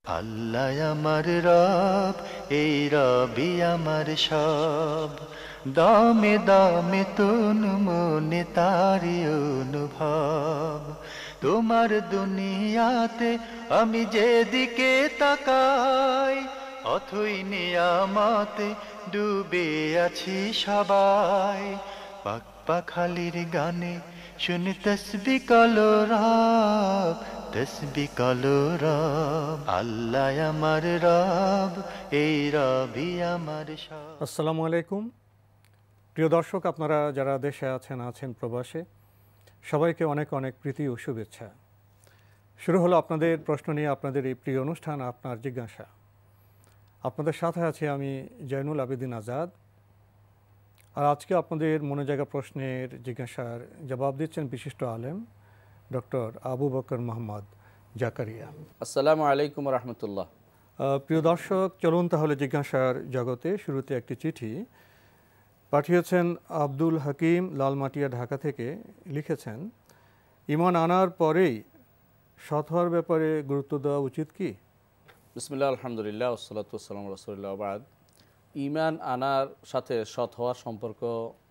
আল্লাহ আমার রব, এই রবি আমার সব। দামে দামে তুন মনে তারি অনুভব। তোমার দুনিয়াতে আমি যেদিকে তাকাই, অথই নিয়ামতে ডুবে আছি সবাই। পাক পাখালির গানে শুনি তসবি কলরব, তসবি কলরব। আল্লাহ আমার রব, এই রবি আমার সব। আসসালামু আলাইকুম প্রিয় দর্শক, আপনারা যারা দেশে আছেন প্রবাসে, সবাইকে অনেক অনেক প্রীতি ও শুভেচ্ছা। শুরু হলো আপনাদের প্রশ্ন নিয়ে আপনাদের এই প্রিয় অনুষ্ঠান আপনার জিজ্ঞাসা। আপনাদের সাথে আছি আমি জয়নুল আবেদিন আজাদ। আর আজকে আপনাদের মনে জায়গা প্রশ্নের জিজ্ঞাসার জবাব দিচ্ছেন বিশিষ্ট আলেম ডক্টর আবু বকর মোহাম্মদ জাকারিয়া। আসসালামু আলাইকুম রহমতুল্লাহ। প্রিয় দর্শক, চলুন তাহলে জিজ্ঞাসার জগতে। শুরুতে একটি চিঠি পাঠিয়েছেন আব্দুল হাকিম, লালমাটিয়া, ঢাকা থেকে। লিখেছেন, ঈমান আনার পরেই সৎ হওয়ার ব্যাপারে গুরুত্ব দেওয়া উচিত কি? বিসমিল্লাহ, আলহামদুলিল্লাহ, ওসসালাতু ওয়াসসালামু আলা রাসূলিল্লাহ, বাদ। ঈমান আনার সাথে সৎ হওয়ার সম্পর্ক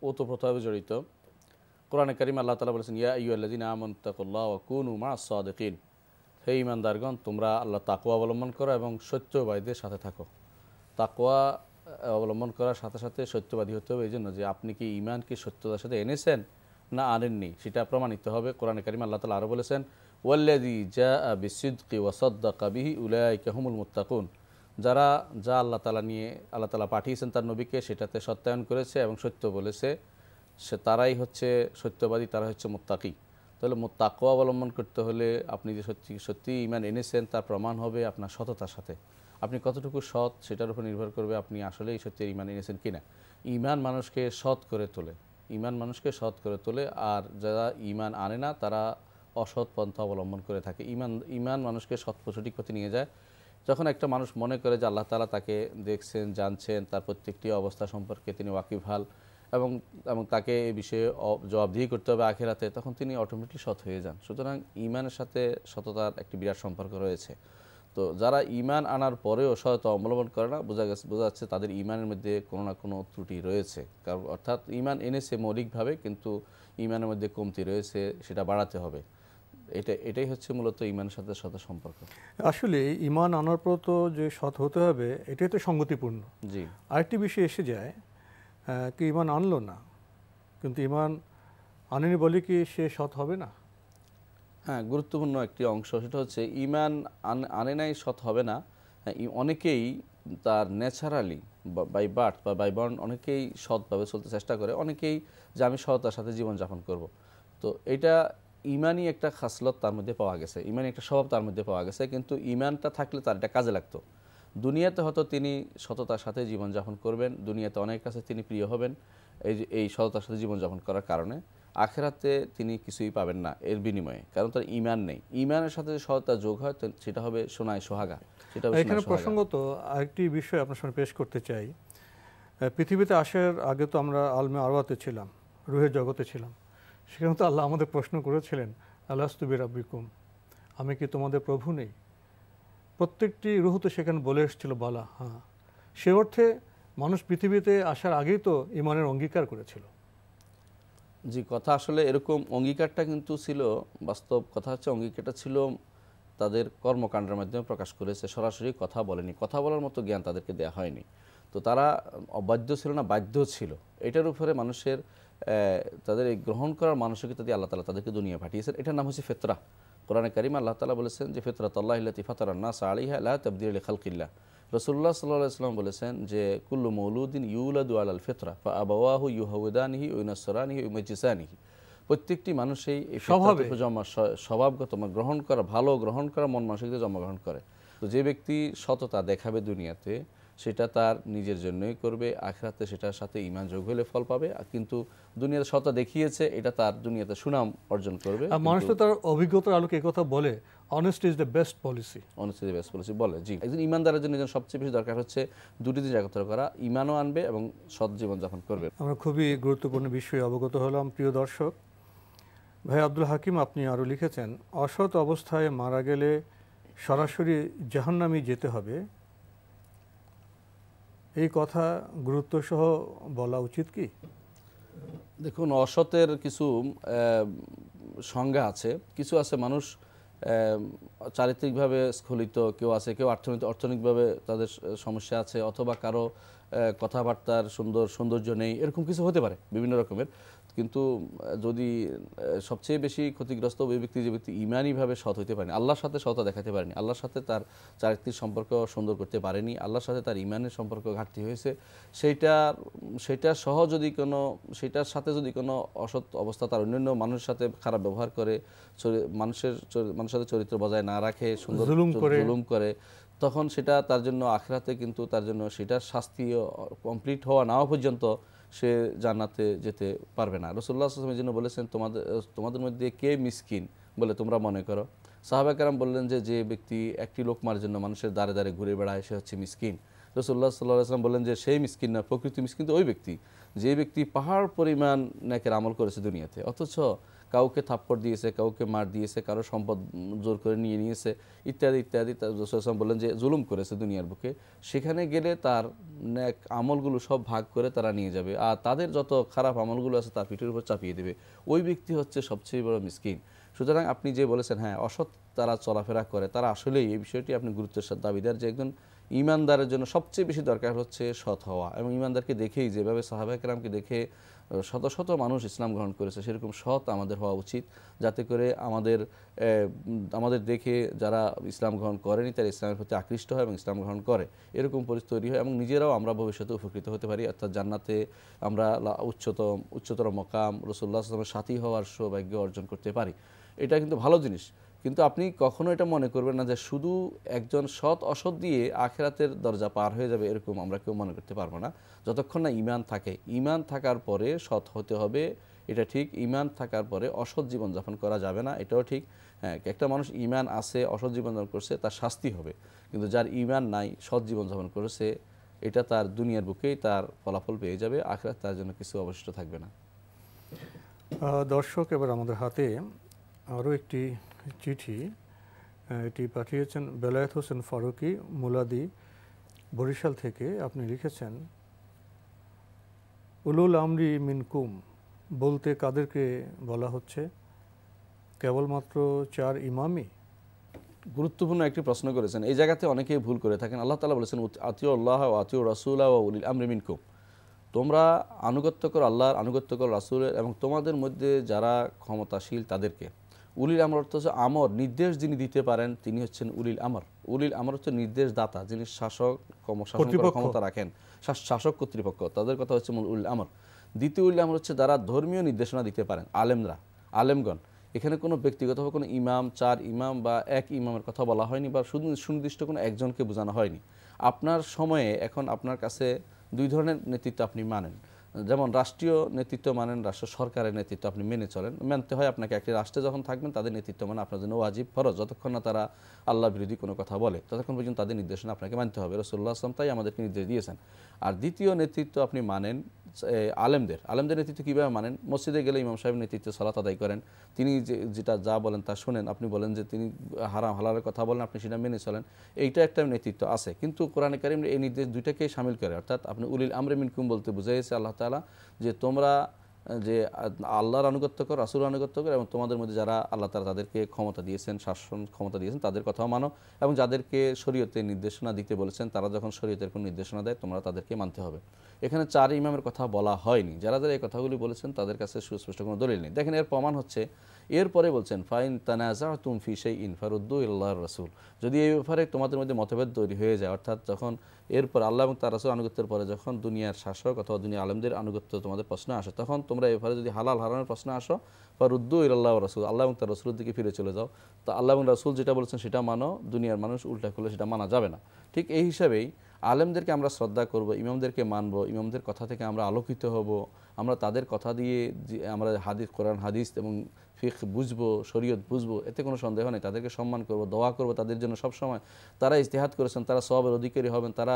ওতপ্রোতভাবে জড়িত। কোরআনে কারিম আল্লাহ তাআলা বলেছেন, ইয়া আইয়ুহাল্লাযীনা আমানু তাকুল্লাহ ওয়া কুনু মা'আস সাদিকিন। হে ঈমানদারগণ, তোমরা আল্লাহ তাকওয়া অবলম্বন করো এবং সত্যবাদীদের সাথে থাকো। তাকওয়া অবলম্বন করার সাথে সাথে সত্যবাদী হতে হবে, এই জন্য যে আপনি কি ঈমানকে সত্যতার সাথে এনেছেন না আনেননি সেটা প্রমাণিত হবে। কোরআনে কারিম আল্লাহ তাআলা আরও বলেছেন, ওয়াল্লাযী জাআ বিসিদকি ওয়া সাদ্দাকা বিহি উলাইকা হুমুল মুত্তাকুন। যারা যা আল্লাহ তাআলা পাঠিয়েছেন তার নবীকে, সেটাতে সত্যায়ন করেছে এবং সত্য বলেছে, তারাই হচ্ছে সত্যবাদী, তারা হচ্ছে মুত্তাকি। তাহলে তাকওয়া অবলম্বন করতে হলে আপনি যে সত্যি ঈমান এনেছেন তার প্রমাণ হবে আপনার সততার সাথে। আপনি কতটুকু সৎ সেটার উপর নির্ভর করবে আপনি আসলেই সত্যি ঈমান এনেছেন কিনা। ঈমান মানুষকে সৎ করে তোলে, ঈমান মানুষকে সৎ করে তোলে। আর যারা ঈমান আনে না তারা অসৎ পন্থা অবলম্বন করে থাকে। ঈমান মানুষকে সঠিক পথে নিয়ে যায়। যখন একটা মানুষ মনে করে যে আল্লাহ তাআলা তাকে দেখছেন, জানছেন, তার প্রত্যেকটি অবস্থা সম্পর্কে তিনি ওয়াকিবহাল এবং তাকে এই বিষয়ে জবাবদিহি করতে হবে আখিরাতে, তখন তিনি অটোমেটিকলি সৎ হয়ে যান। সুতরাং ঈমানের সাথে সততার একটি বিরাট সম্পর্ক রয়েছে। তো যারা ঈমান আনার পরেও সততা অবলম্বন করে না, বোঝা যাচ্ছে তাদের ঈমানের মধ্যে কোনো না কোনো ত্রুটি রয়েছে। কারণ অর্থাৎ ঈমান এনেছে মৌলিকভাবে, কিন্তু ঈমানের মধ্যে কমতি রয়েছে, সেটা বাড়াতে হবে। এটাই হচ্ছে মূলত ঈমানের সাথে সৎ সম্পর্ক। আসলে ঈমান আনার পর তো যে সৎ হতে হবে এটাই তো সঙ্গতিপূর্ণ। জি, আরেকটি বিষয় এসে যায়, কি ঈমান আনলো না, কিন্তু ঈমান আনেনি বলে কি সে সৎ হবে না? হ্যাঁ, গুরুত্বপূর্ণ একটি অংশ। সেটা হচ্ছে ঈমান আনে নাই সৎ হবে না। হ্যাঁ, অনেকেই তার ন্যাচারালি বাই বার্থ বা বাই বর্ন অনেকেই সৎভাবে চলতে চেষ্টা করে, অনেকেই যে আমি সৎতার সাথে জীবনযাপন করব। তো এটা ঈমানই একটা খাসলত তার মধ্যে পাওয়া গেছে, ঈমানই একটা স্বভাব তার মধ্যে পাওয়া গেছে। কিন্তু ঈমানটা থাকলে তার এটা কাজে লাগতো। দুনিয়াতে হয়তো তিনি সততার সাথে জীবনযাপন করবেন, দুনিয়াতে অনেক কাছে তিনি প্রিয় হবেন এই সততার সাথে জীবনযাপন করার কারণে। আখিরাতে তিনি কিছুই পাবেন না এর বিনিময়ে, কারণ তার ঈমান নেই। ঈমানের সাথে যদি সততা যোগ হয় সেটা হবে সোনায় সোহাগা। সেটা এখানে প্রসঙ্গত আরেকটি বিষয় আপনার সামনে পেশ করতে চাই। পৃথিবীতে আসার আগে তো আমরা আলমে আরওয়াতে ছিলাম, রুহের জগতে ছিলাম। সেখানে তো আল্লাহ আমাদের প্রশ্ন করেছিলেন, আলাস্তু বিরাব্বিকুম, আমি কি তোমাদের প্রভু নেই? প্রত্যেকটি রুহ তো সেখানে বলে এসেছিল বালা, হ্যাঁ। সে অর্থে মানুষ পৃথিবীতে আসার আগেই তো ঈমানের অঙ্গীকার করেছিল। জি, কথা আসলে এরকম। অঙ্গীকারটা কিন্তু ছিল, বাস্তব কথা হচ্ছে অঙ্গীকারটা ছিল তাদের কর্মকাণ্ডের মাধ্যমে প্রকাশ করেছে, সরাসরি কথা বলেনি। কথা বলার মতো জ্ঞান তাদেরকে দেওয়া হয়নি। তো তারা অবাধ্য ছিল না, বাধ্য ছিল। এটার উপরে মানুষের তাদের এই গ্রহণ করার মানসিকতা দিয়ে আল্লাহ তাআলা তাদেরকে দুনিয়া পাঠিয়েছেন। এটার নাম হচ্ছে ফিতরা। কোরআনে কারিমে আল্লাহ তাআলা বলেছেন যে ফিতরাতাল্লাহি আল্লাতী ফাতারান নাস আলাইহা লা তাবদীলা লিখালকিল্লাহ। রাসূলুল্লাহ সাল্লাল্লাহু আলাইহি ওয়াসাল্লাম বলেছেন যে কুল্লু মৌলুদিন ইউলাদু আলাল ফিতরা ফাআবাওয়াহু ইউহাউদানিহি ওয়া ইউনাসরানিহি ওয়া ইউমাজ্জিসানিহি। প্রত্যেকটি মানুষই এই স্বভাবগত গ্রহণ করা, ভালো গ্রহণ করা মন মানসিকতা জন্মগ্রহণ করে। তো যে ব্যক্তি সততা দেখাবে দুনিয়াতে, সেটা তার নিজের জন্যই করবে, আখিরাতে সেটার সাথে ঈমান যোগ হলে ফল পাবে। কিন্তু দুনিয়াতে সততা দেখিয়েছে, এটা তার দুনিয়াতে সুনাম অর্জন করবে। মানুষ তো তার অভিজ্ঞতার আলোকে কথা বলে, honesty is the best policy. Honesty is the best policy বলে। জি, একজন ঈমানদারের জন্য সবচেয়ে বেশি দরকার হচ্ছে দুটি জিনিস একত্র করা, ঈমানও আনবে এবং সৎ জীবনযাপন করবে। আমরা খুবই গুরুত্বপূর্ণ বিষয়ে অবগত হলাম। প্রিয় দর্শক, ভাই আব্দুল হাকিম আপনি আরও লিখেছেন, অসৎ অবস্থায় মারা গেলে সরাসরি জাহান্নামে যেতে হবে, এই কথা গুরুত্বসহ বলা উচিত কি? দেখুন, অসতের কিছু সংজ্ঞা আছে। কিছু আছে মানুষ চারিত্রিকভাবে স্খলিত, কেউ আছে কেউ অর্থনৈতিকভাবে তাদের সমস্যা আছে, অথবা কারো কথাবার্তার সৌন্দর্য নেই, এরকম কিছু হতে পারে বিভিন্ন রকমের। কিন্তু যদি সবচেয়ে বেশি ক্ষতিগ্রস্ত ওই ব্যক্তি, যে ব্যক্তি ইমানিভাবে সৎ হইতে পারেনি, আল্লাহর সাথে সৎ দেখাতে পারেনি, আল্লাহর সাথে তার চারিত্রিক সম্পর্ক সুন্দর করতে পারেনি, আল্লাহর সাথে তার ইমানের সম্পর্ক ঘাটতি হয়েছে, সেইটার সহ যদি সেইটার সাথে যদি কোনো অসৎ অবস্থা, তার অন্যান্য মানুষের সাথে খারাপ ব্যবহার করে, মানুষের সাথে চরিত্র বজায় না রাখে, সুন্দর জুলুম করে, তখন সেটা তার জন্য আখিরাতে কিন্তু তার জন্য সেটার শাস্তি কমপ্লিট হওয়া না পর্যন্ত সে জান্নাতে যেতে পারবে না। রাসূলুল্লাহ সাল্লাল্লাহু আলাইহি ওয়াসাল্লাম জন্য বলেছেন, তোমাদের মধ্যে কে মিসকিন বলে তোমরা মনে করো? সাহাবা কেরাম বললেন যে ব্যক্তি একটি লোকমার জন্য মানুষের দ্বারে দ্বারে ঘুরে বেড়ায়, সে হচ্ছে মিসকিন। রাসূলুল্লাহ সাল্লাল্লাহু আলাইহি ওয়াসাল্লাম বললেন যে সেই মিসকিন না, প্রকৃত মিসকিন তো ওই ব্যক্তি যে ব্যক্তি পাহাড় পরিমাণ নেকের আমল করেছে দুনিয়াতে, অথচ কাউকে থাপ্পড় দিয়েছে, কাউকে মার দিয়েছে, কারো সম্পদ জোর করে নিয়ে নিয়েছে, ইত্যাদি ইত্যাদি। রাসূলুল্লাহ বললেন যে জুলুম করেছে দুনিয়ার বুকে, সেখানে গেলে তার নেক আমলগুলো সব ভাগ করে তারা নিয়ে যাবে, আর তাদের যত খারাপ আমলগুলো আছে তার পিঠের উপর চাপিয়ে দেবে। ওই ব্যক্তি হচ্ছে সবচেয়ে বড় মিসকিন। সুতরাং আপনি যে বলেছেন, হ্যাঁ, অসৎ তারা চলাফেরা করে, তারা আসলেই এই বিষয়টি আপনি গুরুত্বের সাথে দাবিদার, যে একজন ইমানদারের জন্য সবচেয়ে বেশি দরকার হচ্ছে সৎ হওয়া। এবং ইমানদারকে দেখেই, যেভাবে সাহাবা কেরামকে দেখে শত শত মানুষ ইসলাম গ্রহণ করেছে, সেরকম সৎ আমাদের হওয়া উচিত, যাতে করে আমাদের দেখে যারা ইসলাম গ্রহণ করেনি তারা ইসলামের প্রতি আকৃষ্ট হয় এবং ইসলাম গ্রহণ করে, এরকম পরিস্থিতি তৈরি হয়, এবং নিজেরাও আমরা ভবিষ্যতে উপকৃত হতে পারি, অর্থাৎ জান্নাতে আমরা উচ্চতর মকাম, রাসূলুল্লাহ সাল্লাল্লাহু আলাইহি ওয়াসাল্লামের সাথী হওয়ার সৌভাগ্য অর্জন করতে পারি। এটা কিন্তু ভালো জিনিস। কিন্তু আপনি কখনো এটা মনে করবেন না যে শুধু একজন সৎ অসৎ দিয়ে আখিরাতের দরজা পার হয়ে যাবে, এরকম আমরা কেউ মনে করতে পারবো না। যতক্ষণ না ঈমান থাকে, ঈমান থাকার পরে সৎ হতে হবে, এটা ঠিক। ঈমান থাকার পরে অসৎ জীবনযাপন করা যাবে না, এটাও ঠিক। হ্যাঁ, একটা মানুষ ঈমান আছে, অসৎ জীবনযাপন করছে, তার শাস্তি হবে। কিন্তু যার ঈমান নাই, সৎ জীবনযাপন করেছে, এটা তার দুনিয়ার বুকেই তার ফলাফল পেয়ে যাবে, আখিরাত তার জন্য কিছু অবশিষ্ট থাকবে না। দর্শক, এবার আমাদের হাতে আরও একটি চিঠি, এটি পাঠিয়েছেন বেলায়েত হোসেন ফারুকী, মুলাদি, বরিশাল থেকে। আপনি লিখেছেন, উলুল আমরি মিনকুম বলতে কাদেরকে বলা হচ্ছে? কেবলমাত্র 4 ইমামই? গুরুত্বপূর্ণ একটি প্রশ্ন করেছেন। এই জায়গাতে অনেকেই ভুল করে থাকেন। আল্লাহ তাআলা বলেছেন, আতিউল্লাহ ওয়া আতিউর রাসূলা ওয়া উলিল আমরি মিনকুম, তোমরা আনুগত্য করো আল্লাহর, আনুগত্য করো রাসূলের, এবং তোমাদের মধ্যে যারা ক্ষমতাশীল তাদেরকে। উলিল আমর অর্থ হচ্ছে আমর, নির্দেশ যিনি দিতে পারেন তিনি হচ্ছেন উলিল আমর। উলিল আমর হচ্ছে নির্দেশদাতা, যিনি শাসন করার ক্ষমতা রাখেন, শাসক কর্তৃপক্ষ, তাদের কথা হচ্ছে উলিল আমর। দ্বিতীয় উলিল আমর হচ্ছে যারা ধর্মীয় নির্দেশনা দিতে পারেন, আলেমগণ। এখানে কোনো ব্যক্তিগতভাবে কোনো ইমাম, 4 ইমাম বা 1 ইমামের কথা বলা হয়নি, বা শুধু সুনির্দিষ্ট কোনো একজনকে বোঝানো হয়নি। আপনার সময়ে এখন আপনার কাছে 2 ধরনের নেতৃত্ব আপনি মানেন। যেমন রাষ্ট্রীয় নেতৃত্ব মানেন, রাষ্ট্র সরকারের নেতৃত্ব আপনি মেনে চলেন, মানতে হয় আপনাকে। একটি রাষ্ট্রে যখন থাকবেন তাদের নেতৃত্ব মানে আপনার জন্য ওয়াজিব, ফরজ। যতক্ষণ না তারা আল্লাহ বিরোধী কোনো কথা বলে, ততক্ষণ পর্যন্ত তাদের নির্দেশনা আপনাকে মানতে হবে। রাসূলুল্লাহ সাল্লাল্লাহু আলাইহি ওয়াসাল্লাম তাই আমাদেরকে নির্দেশ দিয়েছেন। আর দ্বিতীয় নেতৃত্ব আপনি মানেন আলেমদের নেতৃত্ব কীভাবে মানেন? মসজিদে গেলে ইমাম সাহেবের নেতৃত্বে সালাত আদায় করেন, তিনি যেটা যা বলেন তা শোনেন, আপনি বলেন যে তিনি হারাম হালালের কথা বলেন, আপনি সেটা মেনে চলেন, এইটা একটা নেতৃত্ব আছে। কিন্তু কোরআনে কারিম এই নির্দেশ দুইটাকেই শামিল করে, অর্থাৎ আপনি উলিল আমরি মিনকুম বলতে বুঝাইছে আল্লাহ তাআলা যে তোমরা যে আল্লাহর আনুগত্য করো, রাসূলের আনুগত্য করো, এবং তোমাদের মধ্যে যারা আল্লাহ তাআলা তাদেরকে ক্ষমতা দিয়েছেন, শাসন ক্ষমতা দিয়েছেন, তাদের কথাও মানো, এবং যাদেরকে শরীয়তের নির্দেশনা দিতে বলেছেন তারা যখন শরীয়তের কোনো নির্দেশনা দেয় তোমরা তাদেরকে মানতে হবে। এখানে 4 ইমামের কথা বলা হয়নি। যারা এই কথাগুলি বলেছেন তাদের কাছে সুস্পষ্ট কোনো দলিল নেই। দেখেন, এর প্রমাণ হচ্ছে এরপরে বলছেন, ফাইন তানাযাতুম ফি শাইইন ফারুদ্দু ইলাল্লাহির রাসূল, যদি এই ব্যাপারে তোমাদের মধ্যে মতভেদ তৈরি হয়ে যায়, অর্থাৎ যখন এরপর আল্লাহ এবং তার রাসূল আনুগত্যের পরে যখন দুনিয়ার শাসক অথবা দুনিয়া আলেমদের আনুগত্য তোমাদের প্রশ্ন আসে, তখন তোমরা এই ব্যাপারে যদি হালাল হারামের প্রশ্ন আসো, ফারুদ্দু ইলাল্লাহির রাসূল, আল্লাহ এবং তার রাসূলের দিকে ফিরে চলে যাও। তো আল্লাহ এবং রাসূল যেটা বলেছেন সেটা মানো, দুনিয়ার মানুষ উল্টা করলে সেটা মানা যাবে না। ঠিক এই হিসাবেই আলেমদেরকে আমরা শ্রদ্ধা করব, ইমামদেরকে মানব, ইমামদের কথা থেকে আমরা আলোকিত হব, আমরা তাদের কথা দিয়ে আমরা কোরআন হাদিস এবং ফিকহ বুঝবো, শরীয়ত বুঝবো, এতে কোনো সন্দেহ নেই। তাদেরকে সম্মান করব, দোয়া করব তাদের জন্য সবসময়। তারা ইজতিহাদ করেছেন, তারা সওয়াবের অধিকারী হবেন, তারা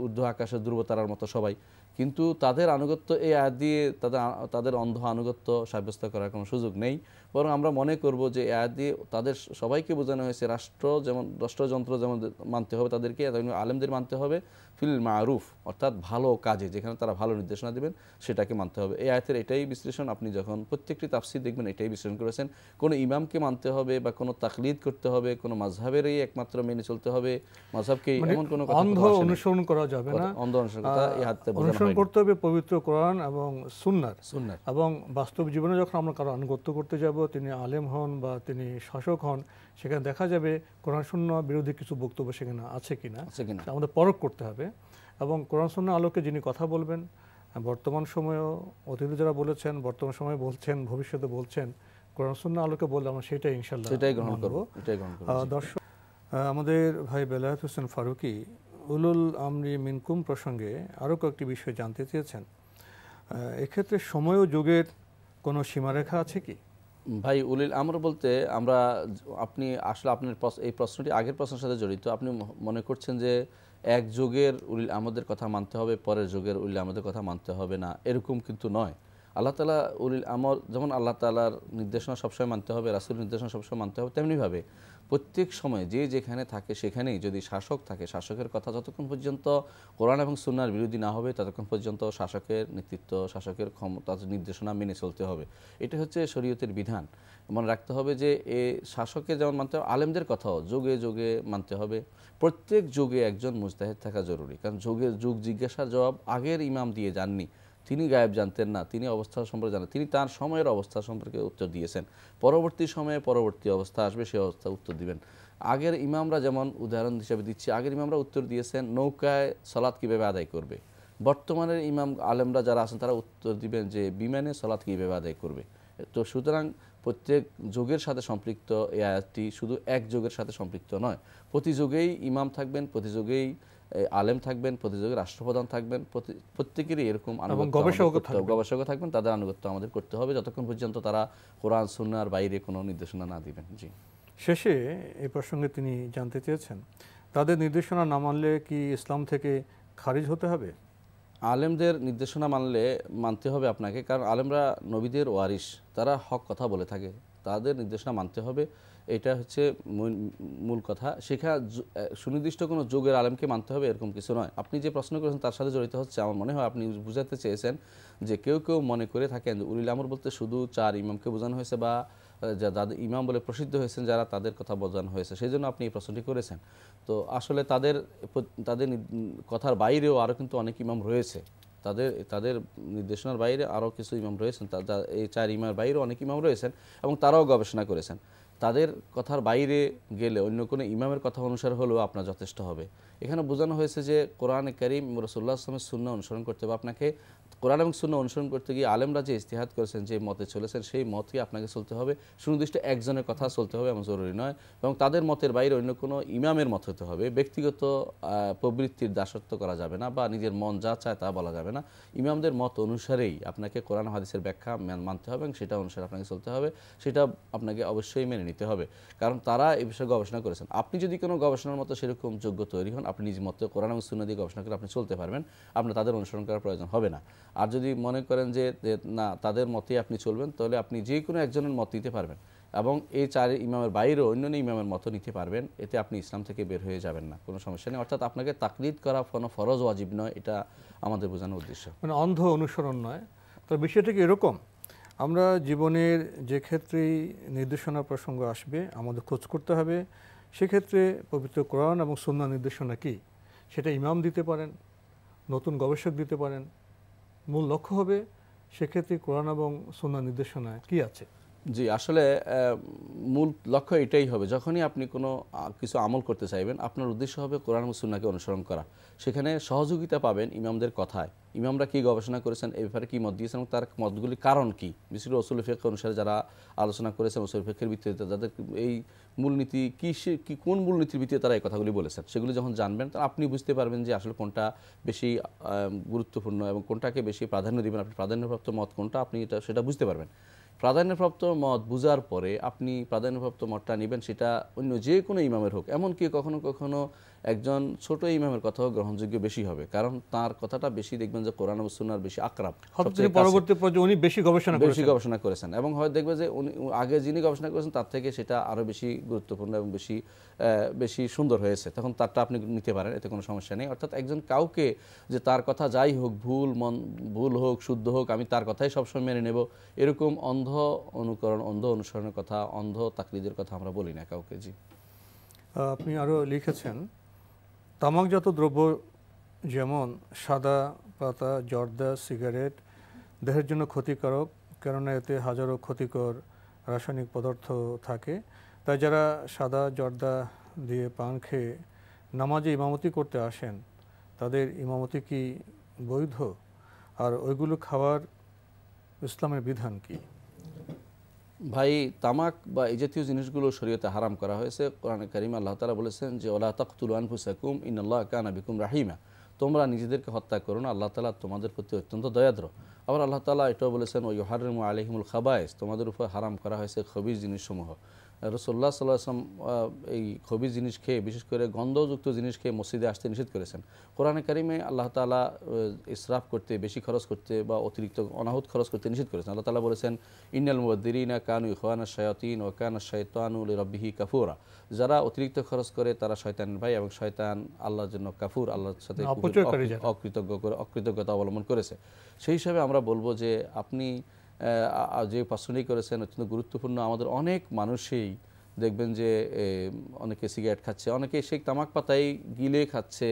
ঊর্ধ্ব আকাশের ধ্রুব তারার মতো সবাই। কিন্তু তাদের আনুগত্য এই আয়াত দিয়ে তাদের অন্ধ আনুগত্য সাব্যস্ত করার কোনো সুযোগ নেই। বরং আমরা মনে করব যে এই আয়াত দিয়ে তাদের সবাইকে বোঝানো হয়েছে রাষ্ট্রযন্ত্র যেমন মানতে হবে তাদেরকে, আলেমদের মানতে হবে ফিল মারুফ, অর্থাৎ ভালো কাজে, যেখানে তারা ভালো নির্দেশনা দেবেন সেটাকে মানতে হবে। এই আয়াতের এটাই বিশ্লেষণ, আপনি যখন প্রত্যেকটি তাফসীর দেখবেন এটাই বিশ্লেষণ করেছেন। কোনো ইমামকে মানতে হবে বা কোনো তাকলিদ করতে হবে, কোনো মাযহাবেরই একমাত্র মেনে চলতে হবে, মাযহাবকে এমন কোনো কথা অন্ধ অনুসরণ করা যাবে না, অন্ধ অনুসরণ করা এই হাতে বোঝানো অনুসরণ হয়। করতে হবে পবিত্র কোরআন এবং সুন্নাহর। সুন্নাহর এবং বাস্তব জীবনে যখন আমরা কারো আনুগত্য করতে যাব, তিনি আলেম হন বা তিনি শাসক হন, সেখানে দেখা যাবে কোরআন সুন্নাহ বিরোধী কিছু বক্তব্য সেখানে আছে কিনা আমাদের পরখ করতে হবে। এবং কোরআন সুন্নাহ আলোকে যিনি কথা বলবেন, বর্তমান সময়েও অতীতে যারা বলেছেন, বর্তমান সময়ে বলছেন, ভবিষ্যতে বলছেন, কোরআন সুন্নাহ আলোকে বললে আমরা সেটাই ইনশাআল্লাহ গ্রহণ করব। দর্শক, আমাদের ভাই বেলায়েত হোসেন ফারুকী উলুল আমরি মিনকুম প্রসঙ্গে আরও কয়েকটি বিষয় জানতে চেয়েছেন। এক্ষেত্রে সময় ও যুগের কোনো সীমারেখা আছে কি? ভাই, উলিল আমর বলতে আপনি আসলে আপনার এই প্রশ্নটি আগের প্রশ্নের সাথে জড়িত। আপনি মনে করছেন যে এক যুগের উলিল আমদের কথা মানতে হবে, পরের যুগের উলিল আমদের কথা মানতে হবে না, এরকম কিন্তু নয়। আল্লাহ তাআলা উলিল আমর, যেমন আল্লাহ তাআলার নির্দেশনা সবসময় মানতে হবে, রাসূলের নির্দেশনা সবসময় মানতে হবে, তেমনিভাবে প্রত্যেক সময় যে যেখানে থাকে সেখানেই যদি শাসক থাকে, শাসকের কথা যতক্ষণ পর্যন্ত কোরআন এবং সুন্নাহর বিরোধী না হবে ততক্ষণ পর্যন্ত শাসকের নেতৃত্ব, শাসকের ক্ষমতা, নির্দেশনা মেনে চলতে হবে। এটা হচ্ছে শরীয়তের বিধান। মনে রাখতে হবে যে এ শাসকের যেমন মানতে হবে, আলেমদের কথাও যুগে যুগে মানতে হবে। প্রত্যেক যুগে একজন মুজতাহিদ থাকা জরুরি, কারণ যুগ জিজ্ঞাসার জবাব আগের ইমাম দিয়ে যাননি। তিনি গায়েব জানতেন না, তিনি অবস্থা সম্পর্কে জানেন, তিনি তার সময়ের অবস্থা সম্পর্কে উত্তর দিয়েছেন। পরবর্তী সময়ে পরবর্তী অবস্থা আসবে, সেই অবস্থা উত্তর দিবেন। আগের ইমামরা, যেমন উদাহরণ হিসেবে দিচ্ছি, আগের ইমামরা উত্তর দিয়েছেন নৌকায় সালাত কীভাবে আদায় করবে। বর্তমানের ইমাম আলেমরা যারা আছেন তারা উত্তর দিবেন যে বিমানে সালাত কীভাবে আদায় করবে। তো সুতরাং প্রত্যেক যুগের সাথে সম্পৃক্ত এই আয়াতটি শুধু এক যুগের সাথে সম্পৃক্ত নয়, প্রতি যুগেই ইমাম থাকবেন, প্রতি যুগেই আলেম থাকবেন, প্রতিযোগী রাষ্ট্রপ্রধান থাকবেন, প্রত্যেকেরই এরকম গবেষক থাকবেন, তাদের আনুগত্য আমাদের করতে হবে যতক্ষণ পর্যন্ত তারা কোরআন সুন্নাহর বাইরে কোনো নির্দেশনা না দিবেন। জি, শেষে এই প্রসঙ্গে তিনি জানতে চেয়েছেন, তাদের নির্দেশনা না মানলে কি ইসলাম থেকে খারিজ হতে হবে? আলেমদের নির্দেশনা মানতে হবে আপনাকে, কারণ আলেমরা নবীদের ওয়ারিস, তারা হক কথা বলে থাকে, তাদের নির্দেশনা মানতে হবে। এটা হচ্ছে মূল কথা। সুনির্দিষ্ট কোনো যুগের আলেমকে মানতে হবে এরকম কিছু নয়। আপনি যে প্রশ্ন করেছেন তার সাথে জড়িত হচ্ছে, আমার মনে হয় আপনি বুঝাতে চেয়েছেন যে কেউ মনে করে থাকেন যে উলিল আমর বলতে শুধু 4 ইমামকে বোঝানো হয়েছে, বা যাদের ইমাম বলে প্রসিদ্ধ হয়েছেন যারা, তাদের কথা বোঝানো হয়েছে, সেই জন্য আপনি এই প্রশ্নটি করেছেন। তো আসলে তাদের কথার বাইরেও আরও কিন্তু অনেক ইমাম রয়েছে, তাদের নির্দেশনার বাইরে আরও কিছু ইমাম রয়েছেন, এই 4 ইমামের বাইরেও অনেক ইমাম রয়েছেন এবং তারাও গবেষণা করেছেন। তাদের কথার বাইরে গেলে অন্য কোনো ইমামের কথা অনুসারে হলেও আপনার যথেষ্ট হবে। এখানে বোঝানো হয়েছে যে কোরআনে কারীম, রাসূলুল্লাহ সাল্লাল্লাহু আলাইহি ওয়াসাল্লামের সুন্নাহ অনুসরণ করতে হবে আপনাকে। কোরআন এবং সুন্নাহ অনুসরণ করতে গিয়ে আলেমরা যে ইজতিহাদ করেছেন, যে মতে চলেছেন, সেই মতই আপনাকে চলতে হবে। সুনির্দিষ্ট একজনের কথা চলতে হবে এমন জরুরি নয়, এবং তাদের মতের বাইরে অন্য কোনো ইমামের মত হতে হবে। ব্যক্তিগত প্রবৃত্তির দাসত্ব করা যাবে না, বা নিজের মন যা চায় তা বলা যাবে না। ইমামদের মত অনুসারেই আপনাকে কোরআন হাদিসের ব্যাখ্যা মানতে হবে এবং সেটা অনুসারে আপনাকে চলতে হবে। সেটা আপনাকে অবশ্যই মেনে নিতে হবে, কারণ তারা এই বিষয়ে গবেষণা করেছেন। আপনি যদি কোনো গবেষণার মতো সেরকম যোগ্য তৈরি হন, আপনি নিজ মতে কোরআন এবং সুন্নাহ দিয়ে গবেষণা করে আপনি চলতে পারবেন, আপনার তাদের অনুসরণ করার প্রয়োজন হবে না। আর যদি মনে করেন যে না, তাদের মতেই আপনি চলবেন, তাহলে আপনি যে কোনো একজনের মত নিতে পারবেন এবং এই 4 ইমামের বাইরেও অন্যান্য ইমামের মতো নিতে পারবেন। এতে আপনি ইসলাম থেকে বের হয়ে যাবেন না, কোনো সমস্যা নেই। অর্থাৎ আপনাকে তাকলিদ করা কোনো ফরজ ওয়াজিব নয়, এটা আমাদের বোঝানোর উদ্দেশ্য, মানে অন্ধ অনুসরণ নয়। তো বিষয়টা কি এরকম, আমরা জীবনের যে ক্ষেত্রেই নির্দেশনা প্রসঙ্গ আসবে আমাদের খোঁজ করতে হবে, সেক্ষেত্রে পবিত্র কোরআন এবং সুন্নাহ নির্দেশনা কি, সেটা ইমাম দিতে পারেন, নতুন গবেষক দিতে পারেন। মূল লক্ষ্য হবে সেক্ষেত্রে কোরআন এবং সুন্নাহ নির্দেশনা কি আছে। জি, আসলে মূল লক্ষ্য এটাই হবে, যখনই আপনি কোনো কিছু আমল করতে চাইবেন আপনার উদ্দেশ্য হবে কোরআন এবং সুন্নাহকে অনুসরণ করা। সেখানে সহযোগিতা পাবেন ইমামদের কথায়, ইমামরা কি গবেষণা করেছেন, এই ব্যাপারে কি মত দিয়েছেন এবং তার মতগুলির কারণ কি। বিশেষ করে উসুল ফিকহ অনুসারে যারা আলোচনা করেছেন, উসুল ফিকহের ভিত্তিতে যাদের এই মূলনীতি কি, কোন মূলনীতির ভিত্তিতে তারা এই কথাগুলি বলেছেন, সেগুলি যখন জানবেন তখন আপনি বুঝতে পারবেন যে আসলে কোনটা বেশি গুরুত্বপূর্ণ এবং কোনটাকে বেশি প্রাধান্য দিবেন, আপনি প্রাধান্যপ্রাপ্ত মত কোনটা, আপনি সেটা বুঝতে পারবেন। প্রাধান্যপ্রাপ্ত মত বুঝার পরে আপনি প্রাধান্যপ্রাপ্ত মতটা নেবেন, সেটা অন্য যে কোনো ইমামের হোক। এমনকি কখনো কখনো একজন ছোট ইমামের কথাও গ্রহণযোগ্য বেশি হবে, কারণ তার কথাটা বেশি দেখবেন যে কোরআন ও সুন্নাহর বেশি আকরাব, পরবর্তী পর্যায়ে উনি বেশি গবেষণা করেছেন এবং হয় দেখবে যে উনি আগে যিনি গবেষণা করেছেন তার থেকে সেটা আরো বেশি গুরুত্বপূর্ণ এবং বেশি সুন্দর হয়েছে, তখন তারটা আপনি নিতে পারেন, এতে কোনো সমস্যা নেই। অর্থাৎ একজন কাউকে যে তার কথা যাই হোক, ভুল হোক শুদ্ধ হোক, আমি তার কথাই সবসময় মেনে নেব, এরকম অন্ধ অনুকরণ, অন্ধ অনুসরণের কথা, অন্ধ তাকলিদের কথা আমরা বলি না কাউকে। জি, আপনি আরো লিখেছেন, তামাকজাত দ্রব্য যেমন সাদা পাতা, জর্দা, সিগারেট দেহের জন্য ক্ষতিকারক, কেননা এতে হাজারো ক্ষতিকর রাসায়নিক পদার্থ থাকে। তাই যারা সাদা জর্দা দিয়ে পান খেয়ে নামাজে ইমামতি করতে আসেন, তাদের ইমামতি কি বৈধ? আর ওইগুলো খাওয়ার ইসলামের বিধান কি? ভাই, তামাক বা এই জাতীয় জিনিসগুলো শরীয়তে হারাম করা হয়েছে। কোরআনে কারিমে আল্লাহ তাআলা বলেছেন যে ওয়ালা তাকতুলু আনফুসাকুম ইন্নাল্লাহা কানা বিকুম রাহিমা, তোমরা নিজেদেরকে হত্যা করো না, আল্লাহ তাআলা তোমাদের প্রতি অত্যন্ত দয়াদ্র। আবার আল্লাহ তাআলা এটাও বলেছেন ওয়া ইউহাররিমু আলাইহিমুল খাবায়েস, তোমাদের উপর হারাম করা হয়েছে খবিজ জিনিসসমূহ। রাসূলুল্লাহ সাল্লাল্লাহু আলাইহি ওয়াসাল্লাম এই খবিজ জিনিস খেয়ে, বিশেষ করে গন্ধযুক্ত জিনিস খেয়ে মসজিদে আসতে নিষেধ করেছেন। কোরআনে কারিমে আল্লাহ তাআলা ইসরাফ করতে, বেশি খরচ করতে বা অতিরিক্ত অনাহুত খরচ করতে নিষেধ করেছেন। আল্লাহ তাআলা বলেছেন ইন্নাল মুবাদ্দিরিনা কানু ইখওয়ানাশ শায়াতিন ওয়া কানা শাইতানু লিরাব্বিহি কাফুরা, যারা অতিরিক্ত খরচ করে তারা শয়তানের ভাই এবং শয়তান আল্লাহর জন্য কাফুর, আল্লাহর সাথে অকৃতজ্ঞতা অবলম্বন করেছে। সেই হিসাবে আমরা বলবো যে আপনি যে প্রশ্নটি করেছেন অত্যন্ত গুরুত্বপূর্ণ। আমাদের অনেক মানুষই দেখবেন যে অনেকে সিগারেট খাচ্ছে, অনেকে সেই তামাক পাতাই গিলে খাচ্ছে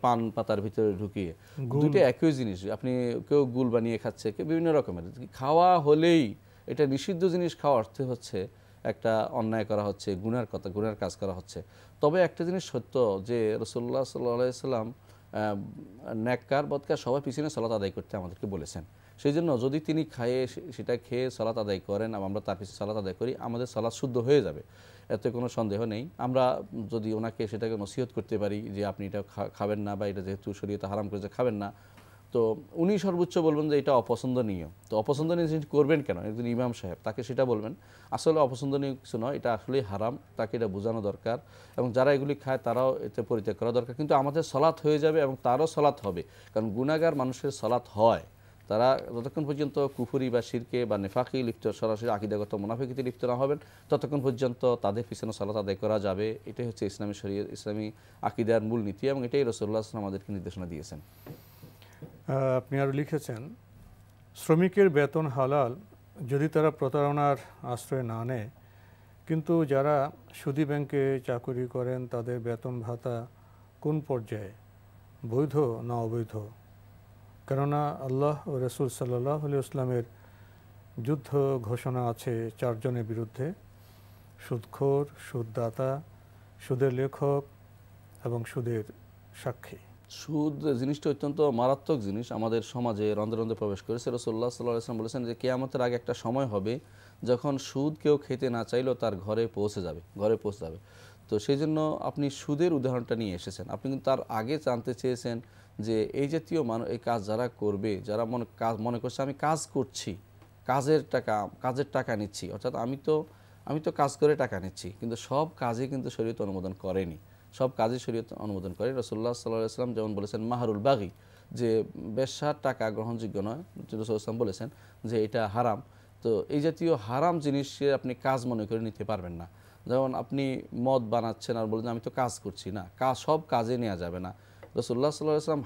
পান পাতার ভিতরে ঢুকিয়ে, দুটো একই জিনিস। আপনি কেউ গুল বানিয়ে খাচ্ছে, কেউ বিভিন্ন রকমের খাওয়া হলেই এটা নিষিদ্ধ জিনিস খাওয়া অর্থে হচ্ছে একটা অন্যায় করা হচ্ছে, গুনার কাজ করা হচ্ছে। তবে একটা জিনিস সত্য যে রাসূলুল্লাহ সাল্লাল্লাহু আলাইহি সাল্লাম নেককার বদকার সবার পিছনে সালাত আদায় করতে আমাদেরকে বলেছেন। সেই জন্য যদি তিনি সেটা খেয়ে সালাত আদায় করেন এবং আমরা তার পিছনে সালাত আদায় করি, আমাদের সালাত শুদ্ধ হয়ে যাবে, এতে কোনো সন্দেহ নেই। আমরা যদি ওনাকে সেটাকে নসিহত করতে পারি যে আপনি এটা খাবেন না, বা এটা যেহেতু শরীয়তে হারাম করেছে খাবেন না, তো উনি সর্বোচ্চ বলবেন যে এটা অপছন্দনীয়। তো অপছন্দনীয় জিনিস করবেন কেন? একজন ইমাম সাহেব তাকে সেটা বলবেন আসলে অপছন্দনীয় কিছু নয়, এটা আসলেই হারাম, তাকে এটা বোঝানো দরকার এবং যারা এগুলি খায় তারাও এতে পরিত্যাগ করা দরকার। কিন্তু আমাদের সালাত হয়ে যাবে এবং তারও সালাত হবে, কারণ গুনাহগার মানুষের সালাত হয়। তারা যতক্ষণ পর্যন্ত কুফরি বা শিরকে বা নেফাকি লিপ্ত, সরাসরি আকীদাগত মুনাফিকিতে লিপ্ত না হবেন, ততক্ষণ পর্যন্ত তাদের পিছনে সালাত আদায় করা যাবে। এটাই হচ্ছে ইসলামী শরীয়ত, ইসলামী আকীদার মূল নীতি এবং এটাই রাসূলুল্লাহ সাল্লাল্লাহু আলাইহি ওয়াসাল্লাম আমাদেরকে নির্দেশনা দিয়েছেন। আপনি আরও লিখেছেন, শ্রমিকের বেতন হালাল যদি তারা প্রতারণার আশ্রয় না নেয়, কিন্তু যারা সুদী ব্যাংকে চাকরি করেন তাদের বেতন ভাতা কোন পর্যায়ে, বৈধ না অবৈধ? কেননা আল্লাহ ও রাসূল সাল্লাল্লাহু আলাইহি ওয়াসাল্লামের যুদ্ধ ঘোষণা আছে 4 জনের বিরুদ্ধে: সুদখোর, সুদদাতা, সুদের লেখক এবং সুদের সাক্ষী। সুদ জিনিসটা অত্যন্ত মারাত্মক জিনিস, আমাদের সমাজে রন্ধে রন্ধে প্রবেশ করেছে। রাসূলুল্লাহ সাল্লাল্লাহু আলাইহি ওয়াসাল্লাম বলেছেন যে কিয়ামতের আগে একটা সময় হবে যখন সুদ কেউ খেতে না চাইলেও তার ঘরে পৌঁছে যাবে। তো সেই জন্য আপনি সুদের উদাহরণটা নিয়ে এসেছেন। আপনি কিন্তু তার আগে জানতে চেয়েছেন যে এই জাতীয় এই কাজ যারা করবে, যারা মনে করছে আমি কাজ করছি, কাজের টাকা নিচ্ছি, অর্থাৎ আমি তো কাজ করে টাকা নিচ্ছি, কিন্তু সব কাজে কিন্তু শরীয়ত অনুমোদন করেনি, সব কাজে শরীয়ত অনুমোদন করে। রাসূলুল্লাহ সাল্লাল্লাহু আলাইহি ওয়াসাল্লাম যেমন বলেছেন মাহরুল বাগী, যে বেশ্যার টাকা গ্রহণযোগ্য নয়, রাসূলুল্লাহ সাল্লাম বলেছেন যে এটা হারাম। তো এই জাতীয় হারাম জিনিসকে আপনি কাজ মনে করে নিতে পারবেন না। যেমন আপনি মদ বানাচ্ছেন আর বলছেন আমি তো কাজ করছি না, সব কাজে নেওয়া যাবে না। রাসূলুল্লাহ সাল্লাল্লাহু আলাইহি ওয়াসাল্লাম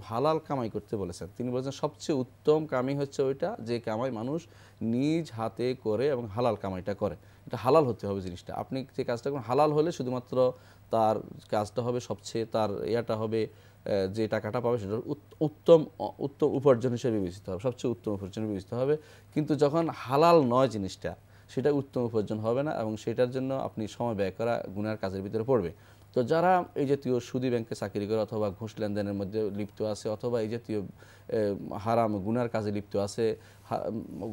হালাল কামাই করতে বলেছেন। তিনি বলেছেন সবচেয়ে উত্তম কামাই হচ্ছে ওইটা যে কামাই মানুষ নিজ হাতে করে এবং হালাল কামাইটা করে, এটা হালাল হতে হবে জিনিসটা। আপনি যে কাজটা করেন হালাল হলে শুধুমাত্র তার কাজটা হবে সবচেয়ে, তার হবে যে টাকাটা পাবে সেটা উত্তম উপার্জন হিসেবে বিবেচিত হবে, সবচেয়ে উত্তম উপার্জন বিবেচিত হবে। কিন্তু যখন হালাল নয় জিনিসটা, সেটা উত্তম উপার্জন হবে না এবং সেটার জন্য আপনি সময় ব্যয় করা গুনার কাজের ভিতরে পড়বে। তো যারা এই জাতীয় সুদী ব্যাংকে চাকরি করে অথবা ঘুষ লেনদেনের মধ্যে লিপ্ত আছে অথবা এই জাতীয় হারাম গুনার কাজে লিপ্ত আছে,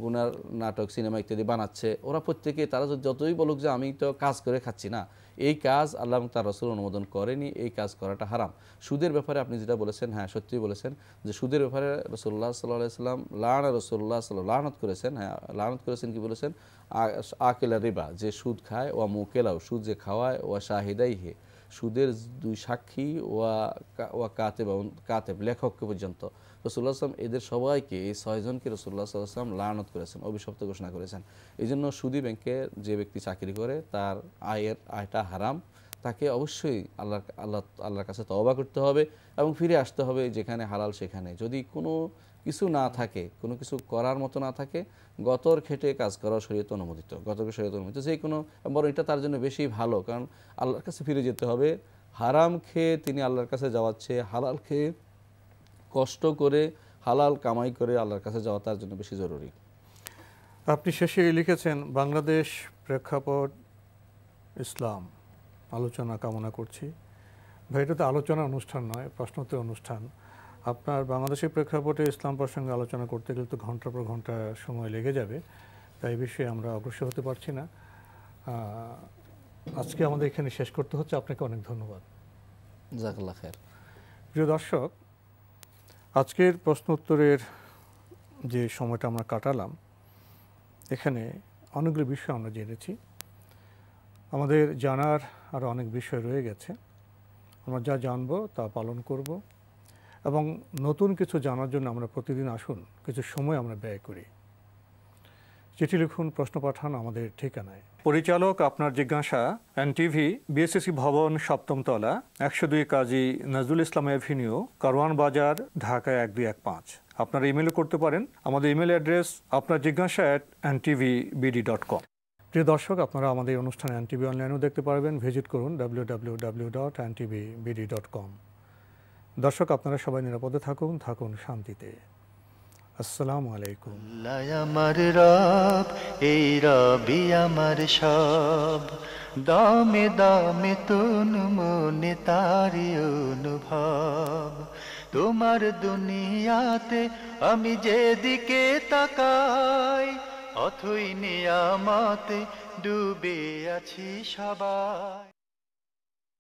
গুনার নাটক সিনেমা ইত্যাদি বানাচ্ছে, ওরা প্রত্যেকে তারা যতই বলুক যে আমি তো কাজ করে খাচ্ছি না, এই কাজ আল্লাহ এবং তার রাসূল অনুমোদন করেনি, এই কাজ করাটা হারাম। সুদের ব্যাপারে আপনি যেটা বলেছেন, হ্যাঁ সত্যিই বলেছেন যে সুদের ব্যাপারে রাসূলুল্লাহ সাল্লাল্লাহু আলাইহি ওয়াসাল্লাম রাসূলুল্লাহ সাল্লাল্লাহু লানত করেছেন। হ্যাঁ লানত করেছেন, কি বলেছেন? আকেলা রিবা, যে সুদ খায়, ওয়া মুকেলাও, সুদ যে খাওয়ায়, ওয়া শাহিদাইহি, সুদের দুই সাক্ষী, ওয়া কাতেব লেখককে পর্যন্ত রাসূলুল্লাহ সাল্লাল্লাহু আলাইহি ওয়াসাল্লাম এদের সবাইকে, এই 6 জনকে রাসূলুল্লাহ সাল্লাল্লাহু আলাইহি ওয়াসাল্লাম লানত করেছেন, অভিশপ্ত ঘোষণা করেছেন। এই জন্য সুদী ব্যাংকে যে ব্যক্তি চাকরি করে তার আয়টা হারাম, তাকে অবশ্যই আল্লাহর কাছে তওবা করতে হবে এবং ফিরে আসতে হবে যেখানে হালাল সেখানে। যদি কোনো কিছু না থাকে, কোনো কিছু করার মতো না থাকে, গতর খেটে কাজ করা শরীয়তে অনুমোদিত, গতকে শরীয়তে অনুমোদিত, যে কোনো, বরং এটা তার জন্য বেশি ভালো, কারণ আল্লাহর কাছে ফিরে যেতে হবে। হারাম খেয়ে তিনি আল্লাহর কাছে যাওয়াচ্ছে, হালাল খেয়ে কষ্ট করে হালাল কামাই করে আল্লাহর কাছে যাওয়া তার জন্য বেশি জরুরি। আপনি শেষে লিখেছেন, বাংলাদেশ প্রেক্ষাপট ইসলাম আলোচনা কামনা করছি। ভাই, এটা তো আলোচনা অনুষ্ঠান নয়, প্রশ্নোত্তর অনুষ্ঠান। আপনার বাংলাদেশের প্রেক্ষাপটে ইসলাম প্রসঙ্গে আলোচনা করতে গেলে তো ঘন্টার পর ঘন্টা সময় লেগে যাবে, তাই এই বিষয়ে আমরা অগ্রসর হতে পারছি না। আজকে আমাদের এখানে শেষ করতে হচ্ছে। আপনাকে অনেক ধন্যবাদ। জাযাকাল্লাহ খায়ের। প্রিয় দর্শক, আজকের প্রশ্ন উত্তরের যে সময়টা আমরা কাটালাম, এখানে অনেকগুলো বিষয় আমরা জেনেছি। আমাদের জানার আরও অনেক বিষয় রয়ে গেছে। আমরা যা জানবো তা পালন করব এবং নতুন কিছু জানার জন্য আমরা প্রতিদিন আসুন কিছু সময় আমরা ব্যয় করি। চিঠি লিখুন, প্রশ্ন পাঠান আমাদের ঠিকানায়। পরিচালক আপনার জিজ্ঞাসা, এনটিভি, বিএসসি ভবন, 7ম তলা, 102 কাজী নজরুল ইসলাম এভিনিউ, কারওয়ান বাজার, ঢাকা 1215। আপনারা ইমেলও করতে পারেন। আমাদের ইমেল অ্যাড্রেস আপনার জিজ্ঞাসা @ntv.bd.com। প্রিয় দর্শক, আপনারা আমাদের এই অনুষ্ঠান এনটিভি অনলাইনেও দেখতে পারবেন। ভিজিট করুন www.ntv.bd.com। দর্শক, আপনারা সবাই নিরাপদে থাকুন শান্তিতে। আসসালামু আলাইকুম। আমার রব, এই রবি আমার সব, দামে দামে তুন মনে তারি অনুভব। তোমার দুনিয়াতে আমি যেদিকে তাকাই, অথই নিয়ামতে ডুবে আছি সবাই।